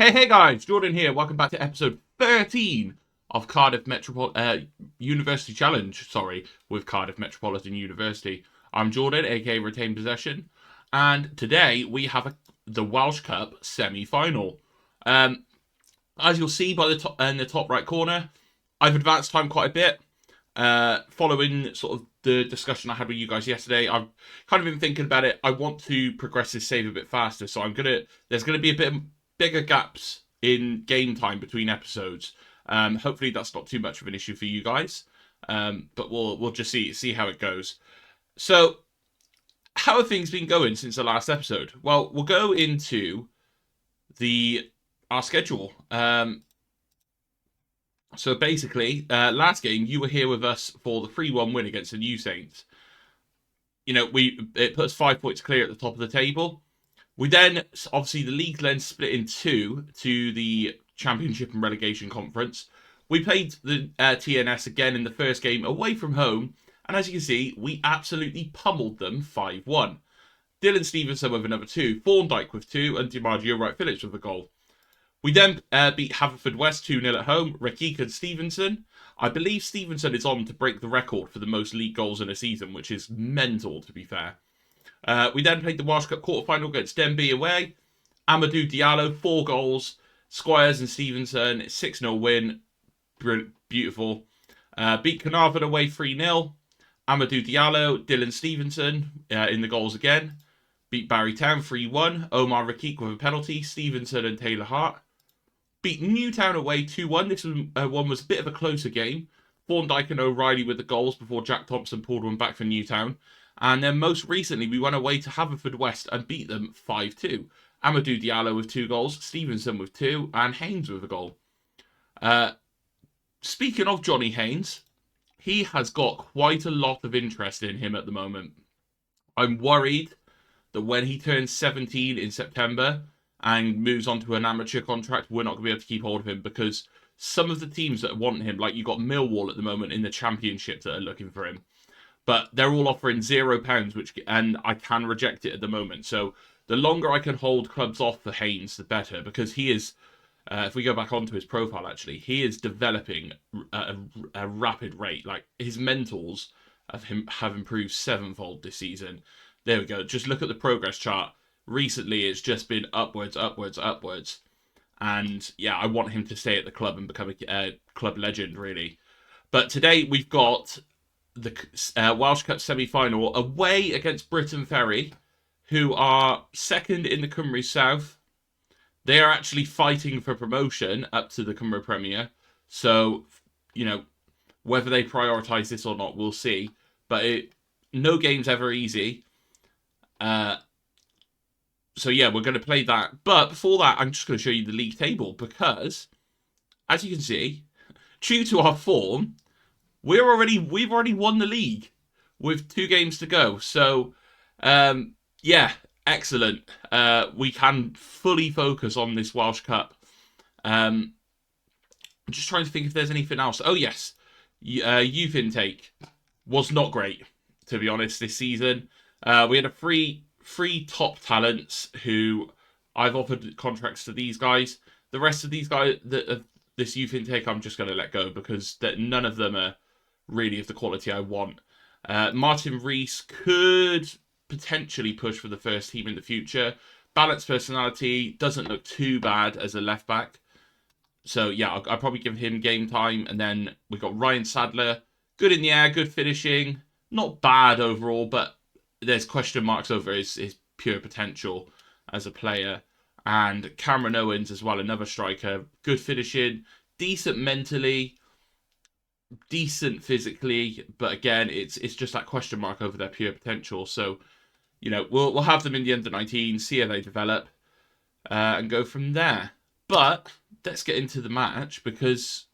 Hey guys, Jordan here. Welcome back to episode 13 of University Challenge. Sorry, with Cardiff Metropolitan University. I'm Jordan, aka Retain Possession, and today we have the Welsh Cup semi-final. As you'll see by the top in the top right corner, I've advanced time quite a bit. Following sort of the discussion I had with you guys yesterday, I've kind of been thinking about it. I want to progress this save a bit faster, so there's gonna be a bit bigger gaps in game time between episodes. Hopefully that's not too much of an issue for you guys. But we'll just see how it goes. So, how have things been going since the last episode? Well, we'll go into our schedule. So basically, last game you were here with us for the 3-1 win against the New Saints. It put us 5 points clear at the top of the table. We then, obviously, the league then split in two to the Championship and Relegation Conference. We played the TNS again in the first game away from home, and as you can see, we absolutely pummeled them 5-1. Dylan Stevenson with another 2, Thorndyke with 2, and DiMaggio Wright-Phillips with a goal. We then beat Haverfordwest 2-0 at home, Rekik and Stevenson. I believe Stevenson is on to break the record for the most league goals in a season, which is mental, to be fair. We then played the Welsh Cup quarter-final against Denby away. Amadou Diallo, 4 goals. Squires and Stevenson, 6-0 win. Beautiful. Beat Carnarvon away 3-0. Amadou Diallo, Dylan Stevenson in the goals again. Beat Barrytown 3-1. Omar Rekik with a penalty. Stevenson and Taylor Hart. Beat Newtown away 2-1. This one was a bit of a closer game. Thorndyke and O'Reilly with the goals before Jack Thompson pulled one back for Newtown. And then most recently, we went away to Haverfordwest and beat them 5-2. Amadou Diallo with 2 goals, Stevenson with 2, and Haynes with a goal. Speaking of Johnny Haynes, he has got quite a lot of interest in him at the moment. I'm worried that when he turns 17 in September and moves on to an amateur contract, we're not going to be able to keep hold of him because some of the teams that want him, like you've got Millwall at the moment in the Championship that are looking for him. But they're all offering £0, and I can reject it at the moment. So the longer I can hold clubs off for Haynes, the better, because he is, if we go back onto his profile, actually, he is developing a rapid rate. Like, his mentals have improved 7-fold this season. There we go. Just look at the progress chart. Recently, it's just been upwards, upwards, upwards. And, yeah, I want him to stay at the club and become a club legend, really. But today, we've got the Welsh Cup semi-final away against Britain Ferry, who are second in the Cymru South. They are actually fighting for promotion up to the Cymru Premier. So, whether they prioritise this or not, we'll see. But no game's ever easy. So yeah, we're going to play that. But before that, I'm just going to show you the league table because, as you can see, due to our form, we've already won the league with 2 games to go. So, yeah, excellent. We can fully focus on this Welsh Cup. I'm just trying to think if there's anything else. Oh, yes. Youth intake was not great, to be honest, this season. We had three top talents who I've offered contracts to these guys. The rest of these guys, this youth intake, I'm just going to let go because none of them are really of the quality I want. Martin Rees could potentially push for the first team in the future. Balanced personality, doesn't look too bad as a left back. So yeah, I'll probably give him game time. And then we've got Ryan Sadler, good in the air, good finishing. Not bad overall, but there's question marks over his pure potential as a player. And Cameron Owens as well, another striker, good finishing, decent mentally, decent physically, but again, it's just that question mark over their pure potential. So, we'll have them in the under-19, see how they develop, and go from there. But let's get into the match because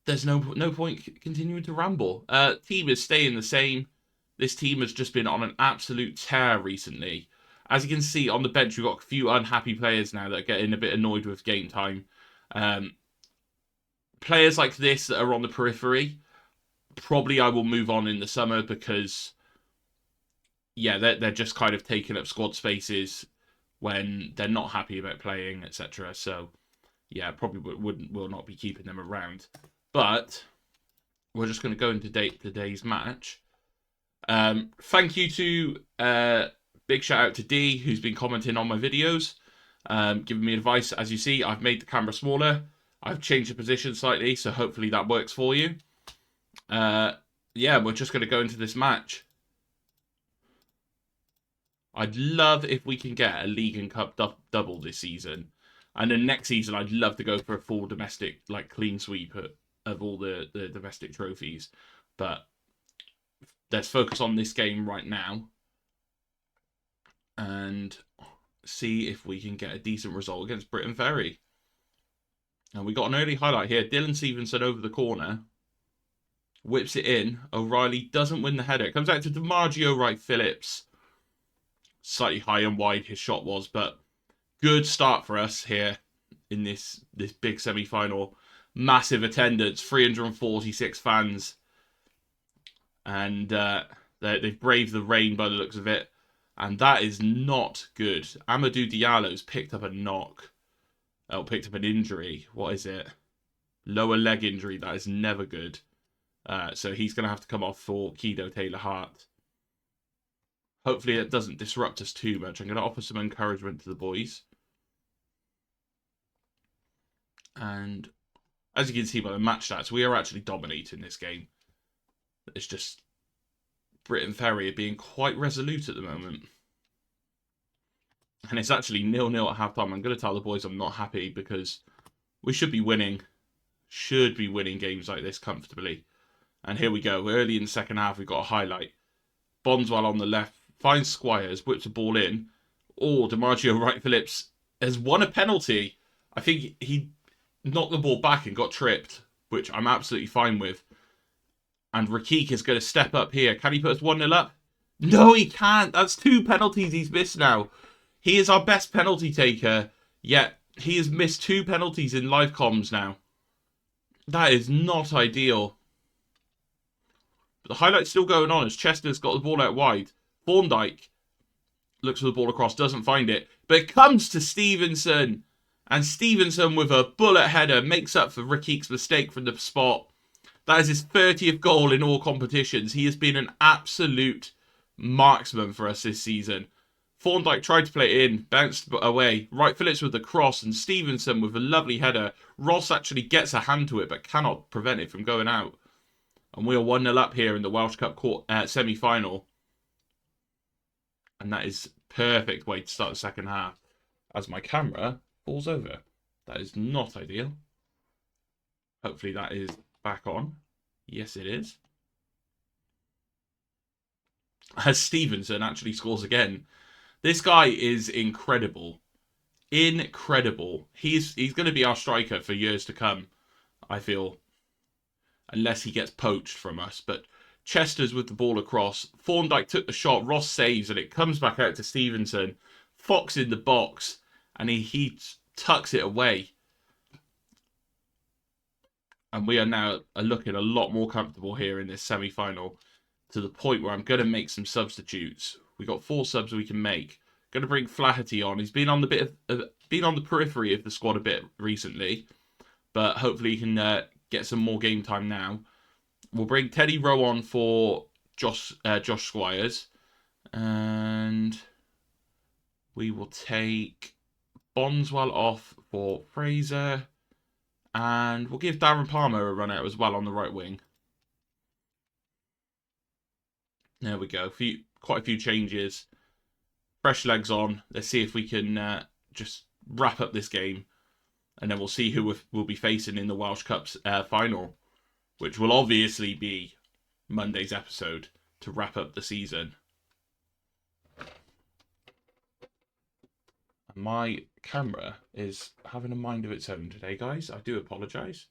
there's no point continuing to ramble. Team is staying the same. This team has just been on an absolute tear recently. As you can see on the bench, we've got a few unhappy players now that are getting a bit annoyed with game time. Players like this that are on the periphery, probably I will move on in the summer because, yeah, they're just kind of taking up squad spaces when they're not happy about playing, etc. So, yeah, probably will not be keeping them around. But we're just going to go into today's match. Thank you to big shout out to D, who's been commenting on my videos, giving me advice. As you see, I've made the camera smaller. I've changed the position slightly, so hopefully that works for you. Yeah, we're just going to go into this match. I'd love if we can get a League and Cup double this season. And then next season, I'd love to go for a full domestic, like, clean sweep of all the domestic trophies. But let's focus on this game right now and see if we can get a decent result against Britain Ferry. And we got an early highlight here. Dylan Stevenson over the corner. Whips it in. O'Reilly doesn't win the header. It comes out to DiMaggio Wright-Phillips. Slightly high and wide his shot was, but good start for us here in this big semi-final. Massive attendance, 346 fans. And they've braved the rain by the looks of it. And that is not good. Amadou Diallo's picked up a knock. Oh, picked up an injury. What is it? Lower leg injury. That is never good. So he's going to have to come off for Kido Taylor-Hart. Hopefully it doesn't disrupt us too much. I'm going to offer some encouragement to the boys. And as you can see by the match stats, we are actually dominating this game. It's just Britain Ferry are being quite resolute at the moment. And it's actually 0-0 at half-time. I'm going to tell the boys I'm not happy because we should be winning. Should be winning games like this comfortably. And here we go. Early in the second half, we've got a highlight. Bondswell on the left. Finds Squires. Whips the ball in. Oh, DiMaggio Wright-Phillips has won a penalty. I think he knocked the ball back and got tripped, which I'm absolutely fine with. And Rakik is going to step up here. Can he put us 1-0 up? No, he can't. That's 2 penalties he's missed now. He is our best penalty taker, yet he has missed 2 penalties in live comms now. That is not ideal. But the highlight's still going on as Chester's got the ball out wide. Thorndyke looks for the ball across, doesn't find it. But it comes to Stevenson. And Stevenson with a bullet header makes up for Rakik's mistake from the spot. That is his 30th goal in all competitions. He has been an absolute marksman for us this season. Thorndyke tried to play it in, bounced away. Wright-Phillips with the cross and Stevenson with a lovely header. Ross actually gets a hand to it but cannot prevent it from going out. And we are 1-0 up here in the Welsh Cup semi-final. And that is perfect way to start the second half. As my camera falls over. That is not ideal. Hopefully that is back on. Yes, it is. As Stevenson actually scores again. This guy is incredible. Incredible. He's going to be our striker for years to come, I feel. Unless he gets poached from us. But Chester's with the ball across. Thorndyke took the shot. Ross saves and it comes back out to Stevenson. Fox in the box. And he tucks it away. And we are now looking a lot more comfortable here in this semi-final. To the point where I'm going to make some substitutes. We've got 4 subs we can make. Going to bring Flaherty on. He's been on the periphery of the squad a bit recently. But hopefully he can get some more game time now. We'll bring Teddy Rowe on for Josh Squires. And we will take Bondswell off for Fraser. And we'll give Darren Palmer a run out as well on the right wing. There we go. Quite a few changes. Fresh legs on. Let's see if we can just wrap up this game. And then we'll see who we'll be facing in the Welsh Cup's final. Which will obviously be Monday's episode to wrap up the season. My camera is having a mind of its own today, guys. I do apologise.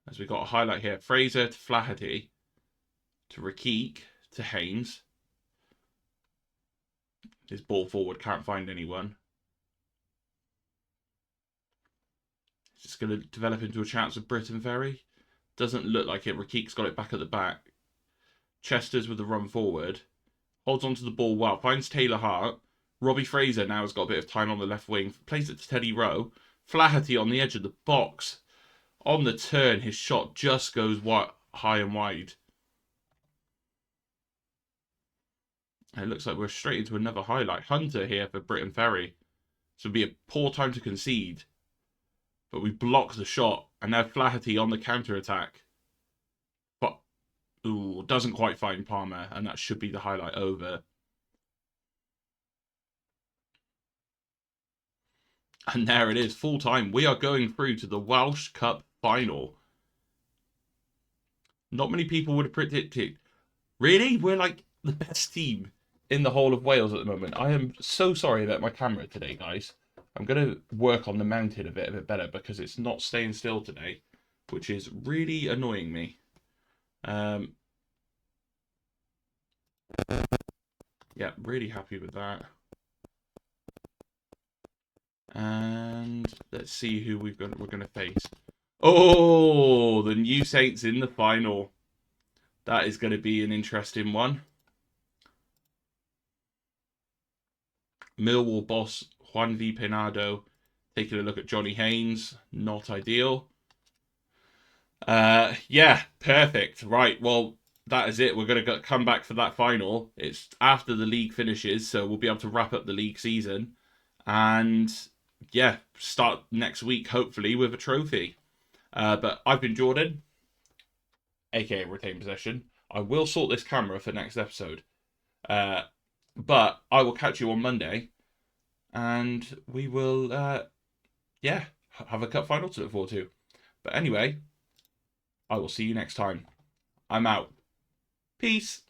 As we got a highlight here. Fraser to Flaherty. To Rakik. To Haynes. His ball forward. Can't find anyone. It's just going to develop into a chance with Britain Ferry. Doesn't look like it. Rakik's got it back at the back. Chester's with the run forward. Holds onto the ball well. Finds Taylor Hart. Robbie Fraser now has got a bit of time on the left wing. Plays it to Teddy Rowe. Flaherty on the edge of the box. On the turn, his shot just goes high and wide. It looks like we're straight into another highlight. Hunter here for Britain Ferry. So it'd be a poor time to concede. But we block the shot. And now Flaherty on the counter-attack. But, ooh, doesn't quite find Palmer. And that should be the highlight over. And there it is, full time. We are going through to the Welsh Cup final. Not many people would have predicted. Really? We're like the best team in the whole of Wales at the moment. I am so sorry about my camera today, guys. I'm going to work on the mounting a bit better because it's not staying still today, which is really annoying me. Yeah, really happy with that. And let's see who we're going to face. Oh, the New Saints in the final. That is going to be an interesting one. Millwall boss Juan V. Penado taking a look at Johnny Haynes. Not ideal. Yeah, perfect. Right, well, that is it. We're going to come back for that final. It's after the league finishes, so we'll be able to wrap up the league season. And yeah, start next week, hopefully, with a trophy. But I've been Jordan, aka Retain Possession. I will sort this camera for next episode. But I will catch you on Monday. And we will, yeah, have a cup final to look forward to. But anyway, I will see you next time. I'm out. Peace.